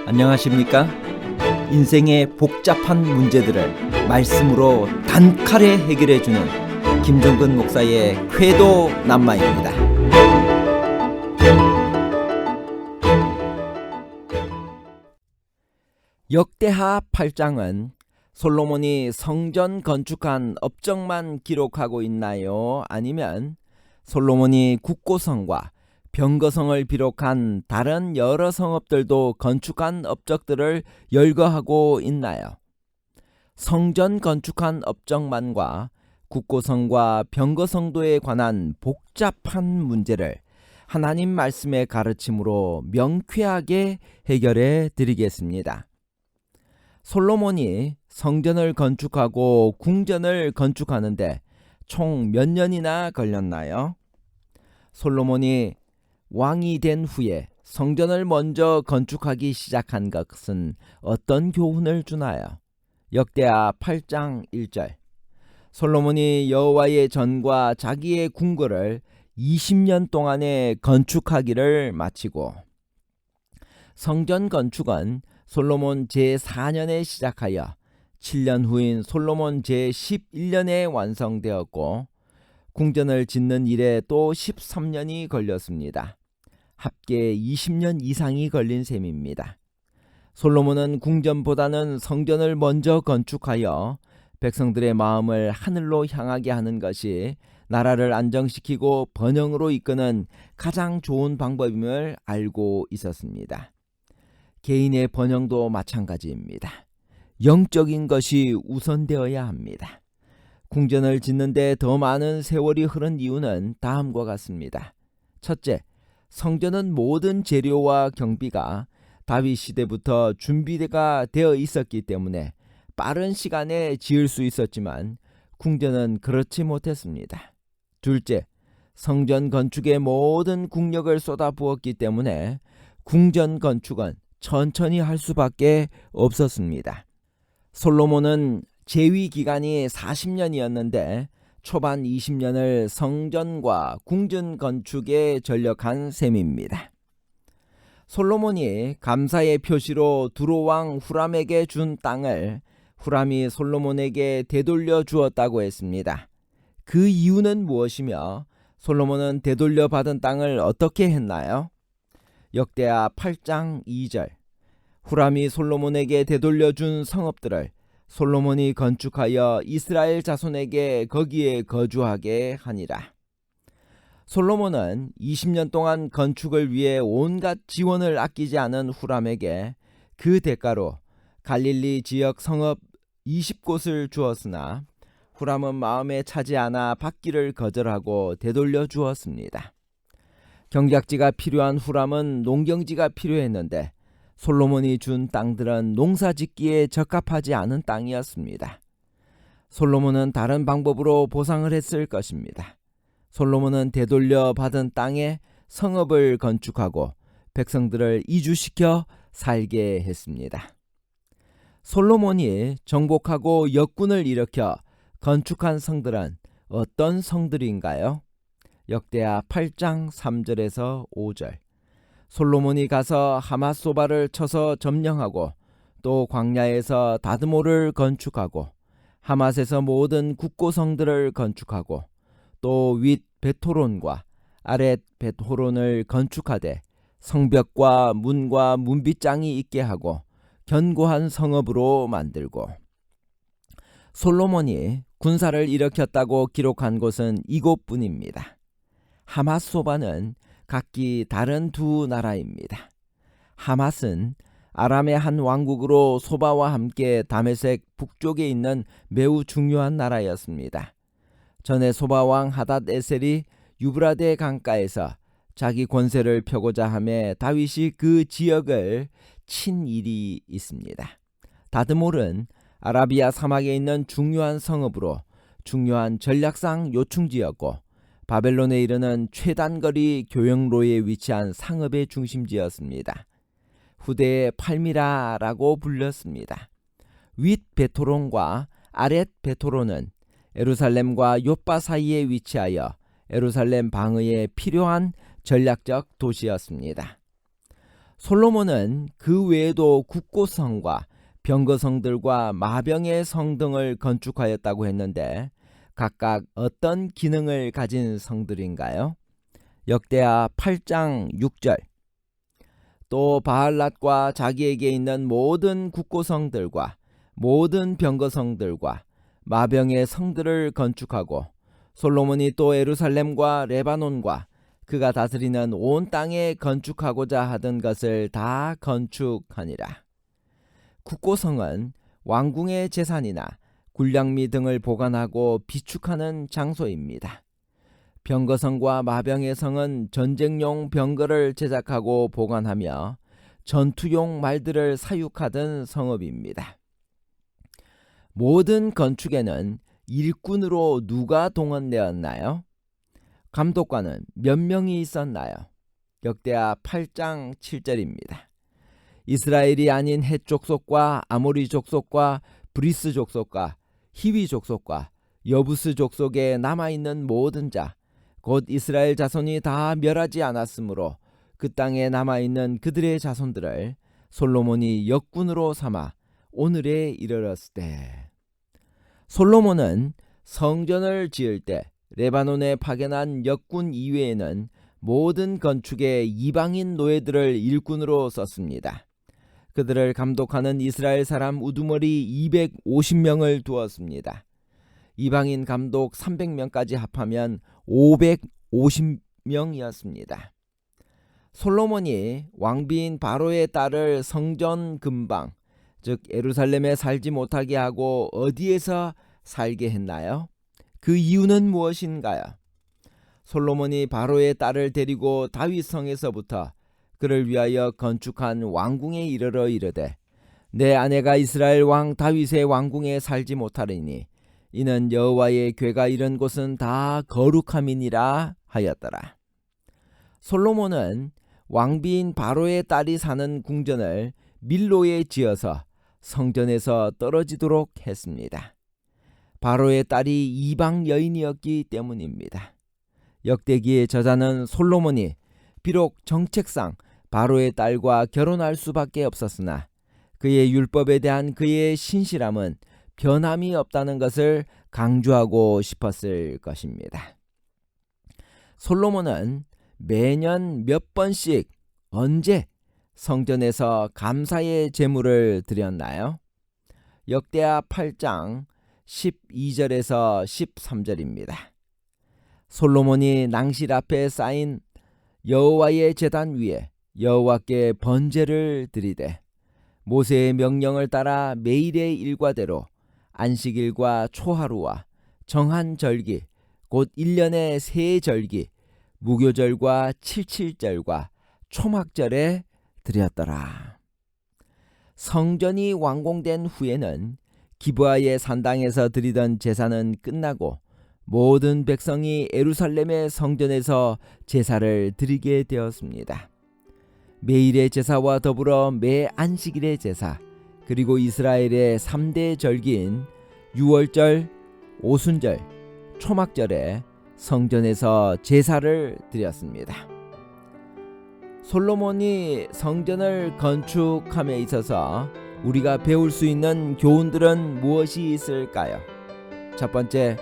안녕하십니까? 인생의 복잡한 문제들을 말씀으로 단칼에 해결해주는 김종근 목사의 쾌도 남마입니다. 역대하 8장은 솔로몬이 성전 건축한 업적만 기록하고 있나요? 아니면 솔로몬이 국고성과 병거성을 비롯한 다른 여러 성읍들도 건축한 업적들을 열거하고 있나요? 성전 건축한 업적만과 국고성과 병거성도에 관한 복잡한 문제를 하나님 말씀의 가르침으로 명쾌하게 해결해 드리겠습니다. 솔로몬이 성전을 건축하고 궁전을 건축하는데 총 몇 년이나 걸렸나요? 솔로몬이 왕이 된 후에 성전을 먼저 건축하기 시작한 것은 어떤 교훈을 주나요? 역대하 8장 1절. 솔로몬이 여호와의 전과 자기의 궁궐을 20년 동안에 건축하기를 마치고, 성전 건축은 솔로몬 제4년에 시작하여 7년 후인 솔로몬 제11년에 완성되었고, 궁전을 짓는 일에 또 13년이 걸렸습니다. 합계 20년 이상이 걸린 셈입니다. 솔로몬은 궁전보다는 성전을 먼저 건축하여 백성들의 마음을 하늘로 향하게 하는 것이 나라를 안정시키고 번영으로 이끄는 가장 좋은 방법임을 알고 있었습니다. 개인의 번영도 마찬가지입니다. 영적인 것이 우선되어야 합니다. 궁전을 짓는데 더 많은 세월이 흐른 이유는 다음과 같습니다. 첫째, 성전은 모든 재료와 경비가 다윗 시대부터 준비가 되어 있었기 때문에 빠른 시간에 지을 수 있었지만 궁전은 그렇지 못했습니다. 둘째, 성전 건축에 모든 국력을 쏟아부었기 때문에 궁전 건축은 천천히 할 수밖에 없었습니다. 솔로몬은 재위 기간이 40년이었는데 초반 20년을 성전과 궁전 건축에 전력한 셈입니다. 솔로몬이 감사의 표시로 두로왕 후람에게 준 땅을 후람이 솔로몬에게 되돌려 주었다고 했습니다. 그 이유는 무엇이며 솔로몬은 되돌려 받은 땅을 어떻게 했나요? 역대하 8장 2절. 후람이 솔로몬에게 되돌려 준 성읍들을 솔로몬이 건축하여 이스라엘 자손에게 거기에 거주하게 하니라. 솔로몬은 20년 동안 건축을 위해 온갖 지원을 아끼지 않은 후람에게 그 대가로 갈릴리 지역 성읍 20곳을 주었으나 후람은 마음에 차지 않아 받기를 거절하고 되돌려 주었습니다. 경작지가 필요한 후람은 농경지가 필요했는데 솔로몬이 준 땅들은 농사짓기에 적합하지 않은 땅이었습니다. 솔로몬은 다른 방법으로 보상을 했을 것입니다. 솔로몬은 되돌려 받은 땅에 성읍을 건축하고 백성들을 이주시켜 살게 했습니다. 솔로몬이 정복하고 역군을 일으켜 건축한 성들은 어떤 성들인가요? 역대하 8장 3절에서 5절. 솔로몬이 가서 하맛소바를 쳐서 점령하고 또 광야에서 다드모를 건축하고 하맛에서 모든 국고성들을 건축하고 또 윗 베토론과 아랫 베토론을 건축하되 성벽과 문과 문빗장이 있게 하고 견고한 성읍으로 만들고, 솔로몬이 군사를 일으켰다고 기록한 곳은 이곳뿐입니다. 하맛소바는 각기 다른 두 나라입니다. 하맛은 아람의 한 왕국으로 소바와 함께 다메섹 북쪽에 있는 매우 중요한 나라였습니다. 전에 소바 왕 하닷 에셀이 유브라데 강가에서 자기 권세를 펴고자 하며 다윗이 그 지역을 친 일이 있습니다. 다드몰은 아라비아 사막에 있는 중요한 성읍으로 중요한 전략상 요충지였고 바벨론에 이르는 최단거리 교역로에 위치한 상읍의 중심지였습니다. 후대에 팔미라라고 불렸습니다. 윗 베토론과 아랫 베토론은 예루살렘과 요빠 사이에 위치하여 예루살렘 방어에 필요한 전략적 도시였습니다. 솔로몬은 그 외에도 국고성과 병거성들과 마병의 성 등을 건축하였다고 했는데 각각 어떤 기능을 가진 성들인가요? 역대하 8장 6절. 또 바알랏과 자기에게 있는 모든 국고성들과 모든 병거성들과 마병의 성들을 건축하고 솔로몬이 또 예루살렘과 레바논과 그가 다스리는 온 땅에 건축하고자 하던 것을 다 건축하니라. 국고성은 왕궁의 재산이나 군량미 등을 보관하고 비축하는 장소입니다. 병거성과 마병의 성은 전쟁용 병거를 제작하고 보관하며 전투용 말들을 사육하던 성읍입니다. 모든 건축에는 일꾼으로 누가 동원되었나요? 감독관은 몇 명이 있었나요? 역대하 8장 7절입니다. 이스라엘이 아닌 헷 족속과 아모리 족속과 브리스 족속과 히위 족속과 여부스 족속에 남아있는 모든 자 곧 이스라엘 자손이 다 멸하지 않았으므로 그 땅에 남아있는 그들의 자손들을 솔로몬이 역군으로 삼아 오늘에 이르렀으되. 솔로몬은 성전을 지을 때 레바논에 파견한 역군 이외에는 모든 건축에 이방인 노예들을 일꾼으로 썼습니다. 그들을 감독하는 이스라엘 사람 우두머리 250명을 두었습니다. 이방인 감독 300명까지 합하면 550명이었습니다. 솔로몬이 왕비인 바로의 딸을 성전 근방, 즉 예루살렘에 살지 못하게 하고 어디에서 살게 했나요? 그 이유는 무엇인가요? 솔로몬이 바로의 딸을 데리고 다윗성에서부터 그를 위하여 건축한 왕궁에 이르러 이르되 내 아내가 이스라엘 왕 다윗의 왕궁에 살지 못하리니 이는 여호와의 궤가 이른 곳은 다 거룩함이니라 하였더라. 솔로몬은 왕비인 바로의 딸이 사는 궁전을 밀로에 지어서 성전에서 떨어지도록 했습니다. 바로의 딸이 이방 여인이었기 때문입니다. 역대기의 저자는 솔로몬이 비록 정책상 바로의 딸과 결혼할 수밖에 없었으나 그의 율법에 대한 그의 신실함은 변함이 없다는 것을 강조하고 싶었을 것입니다. 솔로몬은 매년 몇 번씩 언제 성전에서 감사의 제물을 드렸나요? 역대하 8장 12절에서 13절입니다. 솔로몬이 낭실 앞에 쌓인 여호와의 제단 위에 여호와께 번제를 드리되 모세의 명령을 따라 매일의 일과대로 안식일과 초하루와 정한 절기 곧 1년의 세 절기 무교절과 칠칠절과 초막절에 드렸더라. 성전이 완공된 후에는 기브아의 산당에서 드리던 제사는 끝나고 모든 백성이 예루살렘의 성전에서 제사를 드리게 되었습니다. 매일의 제사와 더불어 매 안식일의 제사 그리고 이스라엘의 3대 절기인 유월절, 오순절, 초막절에 성전에서 제사를 드렸습니다. 솔로몬이 성전을 건축함에 있어서 우리가 배울 수 있는 교훈들은 무엇이 있을까요? 첫 번째,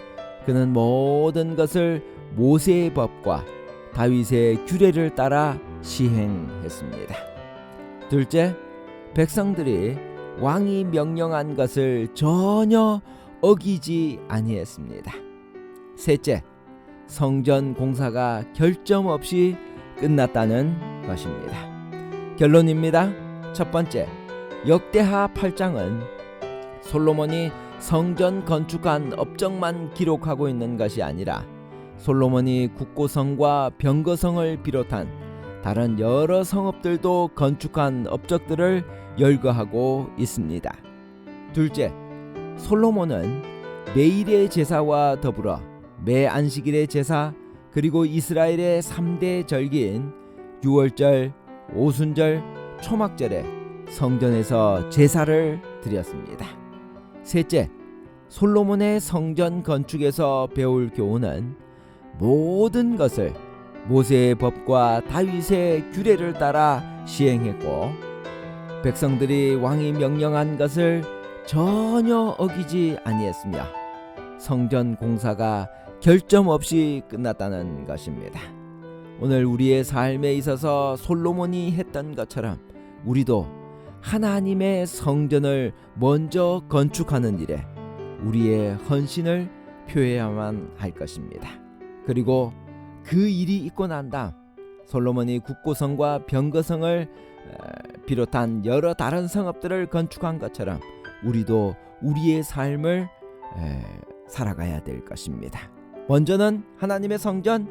그는 모든 것을 모세의 법과 다윗의 규례를 따라 시행했습니다. 둘째, 백성들이 왕이 명령한 것을 전혀 어기지 아니했습니다. 셋째, 성전 공사가 결점 없이 끝났다는 것입니다. 결론입니다. 첫 번째, 역대하 8장은 솔로몬이 성전 건축한 업적만 기록하고 있는 것이 아니라 솔로몬이 국고성과 병거성을 비롯한 다른 여러 성읍들도 건축한 업적들을 열거하고 있습니다. 둘째, 솔로몬은 매일의 제사와 더불어 매 안식일의 제사 그리고 이스라엘의 3대 절기인 유월절, 오순절, 초막절에 성전에서 제사를 드렸습니다. 셋째, 솔로몬의 성전 건축에서 배울 교훈은 모든 것을 모세의 법과 다윗의 규례를 따라 시행했고 백성들이 왕이 명령한 것을 전혀 어기지 아니했으며 성전 공사가 결점 없이 끝났다는 것입니다. 오늘 우리의 삶에 있어서 솔로몬이 했던 것처럼 우리도 하나님의 성전을 먼저 건축하는 일에 우리의 헌신을 표해야만 할 것입니다. 그리고 그 일이 있고 난 다음 솔로몬이 국고성과 병거성을 비롯한 여러 다른 성읍들을 건축한 것처럼 우리도 우리의 삶을 살아가야 될 것입니다. 먼저는 하나님의 성전,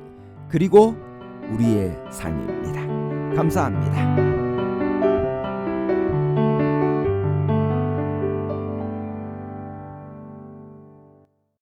그리고 우리의 삶입니다. 감사합니다.